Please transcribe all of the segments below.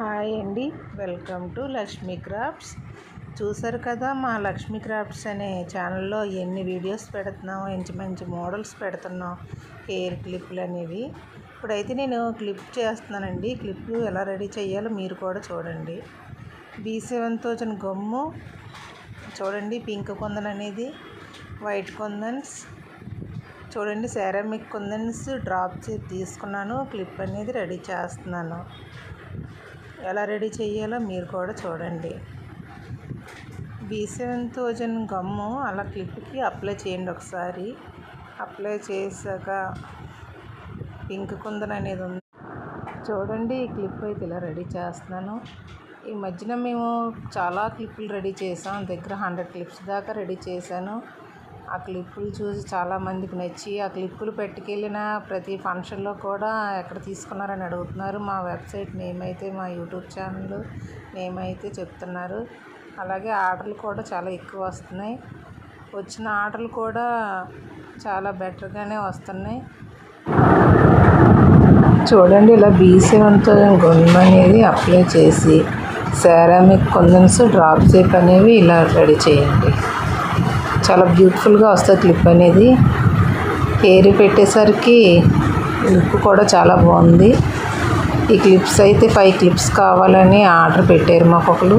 Hi అండి, welcome to Lakshmi crafts. చూసారు కదా, మా లక్ష్మీ క్రాఫ్ట్స్ అనే ఛానల్లో ఎన్ని వీడియోస్ పెడుతున్నాం, మంచి మంచి మోడల్స్ పెడుతున్నాం, హెయిర్ క్లిప్లు అనేవి. ఇప్పుడైతే నేను క్లిప్ చేస్తున్నానండి. క్లిప్ ఎలా రెడీ చేయాలో మీరు కూడా చూడండి. B7000 గమ్ము చూడండి, పింక్ కుందన్ అనేది, వైట్ కుందన్స్ చూడండి, సెరామిక్ కుందన్స్ డ్రాప్ చేసి తీసుకున్నాను. క్లిప్ అనేది రెడీ చేస్తున్నాను. ఎలా రెడీ చేయాలో మీరు కూడా చూడండి. B7000 గమ్ము అలా క్లిప్కి అప్లై చేయండి. ఒకసారి అప్లై చేశాక పింక్ కుందన్ అనేది ఉంది చూడండి. ఈ క్లిప్ అయితే ఇలా రెడీ చేస్తున్నాను. ఈ మధ్యన మేము చాలా క్లిప్పులు రెడీ చేసాం. దగ్గర 100 క్లిప్స్ దాకా రెడీ చేశాను. ఆ క్లిప్పులు చూసి చాలామందికి నచ్చి ఆ క్లిప్పులు పెట్టుకెళ్ళిన ప్రతి ఫంక్షన్లో కూడా ఎక్కడ తీసుకున్నారని అడుగుతున్నారు. మా వెబ్సైట్ నేమ్ అయితే, మా యూట్యూబ్ ఛానల్ నేమ్ అయితే చెప్తున్నారు. అలాగే ఆర్డర్లు కూడా చాలా ఎక్కువ వస్తున్నాయి. వచ్చిన ఆర్డర్లు కూడా చాలా బెటర్గానే వస్తున్నాయి. చూడండి, ఇలా B7000 గమ్ అనేది అప్లై చేసి సెరామిక్ కుందన్స్ డ్రాప్ షేప్ అనేవి ఇలా రెడీ చేయండి. చాలా బ్యూటిఫుల్గా వస్తుంది క్లిప్ అనేది. హెయిర్ పెట్టేసరికి లుక్ కూడా చాలా బాగుంది. ఈ క్లిప్స్ అయితే 5 క్లిప్స్ కావాలని ఆర్డర్ పెట్టారు మాకొకరు.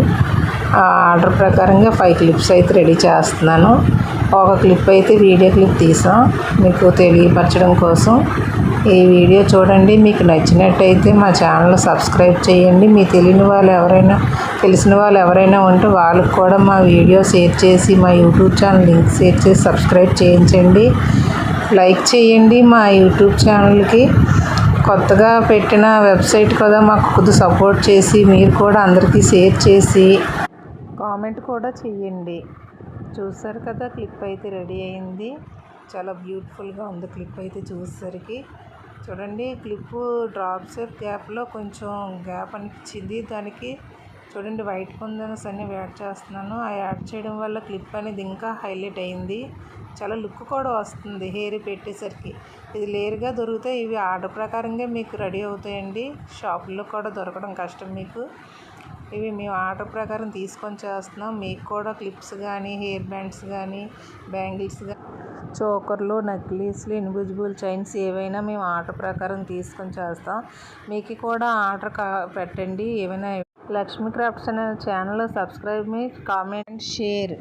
ఆ ఆర్డర్ ప్రకారంగా 5 క్లిప్స్ అయితే రెడీ చేస్తున్నాను. ఒక క్లిప్ అయితే వీడియో క్లిప్ తీసాం మీకు తెలియపరచడం కోసం. ఈ వీడియో చూడండి. మీకు నచ్చినట్టయితే మా ఛానల్ సబ్స్క్రైబ్ చేయండి. మీ తెలిసిన వాళ్ళు ఎవరైనా ఉంటే వాళ్ళకి కూడా మా వీడియో షేర్ చేసి, మా యూట్యూబ్ ఛానల్ లింక్ షేర్ చేసి సబ్స్క్రైబ్ చేయించండి. లైక్ చేయండి. మా యూట్యూబ్ ఛానల్కి కొత్తగా పెట్టిన వెబ్సైట్ కదా, మాకు కొద్దిగా సపోర్ట్ చేసి మీరు కూడా అందరికీ షేర్ చేసి కామెంట్ కూడా చేయండి. చూసారు కదా, క్లిప్ అయితే రెడీ అయింది. చాలా బ్యూటిఫుల్గా ఉంది క్లిప్ అయితే చూసేసరికి. చూడండి, క్లిప్ డ్రాప్ షేప్ గ్యాప్లో కొంచెం గ్యాప్ అనిపించింది. దానికి చూడండి వైట్ కుందన్స్ అనేవి యాడ్ చేస్తున్నాను. ఆ యాడ్ చేయడం వల్ల క్లిప్ అనేది ఇంకా హైలైట్ అయింది. చాలా లుక్ కూడా వస్తుంది హెయిర్ పెట్టేసరికి. ఇది లేయర్గా దొరుకుతాయి. ఇవి ఆర్డర్ ప్రకారంగా మీకు రెడీ అవుతాయండి. షాపుల్లో కూడా దొరకడం కష్టం మీకు. ఇవి మేము ఆర్డర్ ప్రకారం తీసుకొని చేస్తున్నాం. మీకు కూడా క్లిప్స్ కానీ, హెయిర్ బ్యాండ్స్ కానీ, బ్యాంగిల్స్ కానీ, చోకర్లు, నెక్లెస్లు, ఇన్విజిబుల్ చైన్స్ ఏవైనా మేము ఆర్డర్ ప్రకారం తీసుకొని చేస్తాం. మీకు కూడా ఆర్డర్ పెట్టండి. ఏమైనా లక్ష్మీ క్రాఫ్ట్స్ అనే ఛానల్ సబ్స్క్రైబ్ మీ, కామెంట్, షేర్.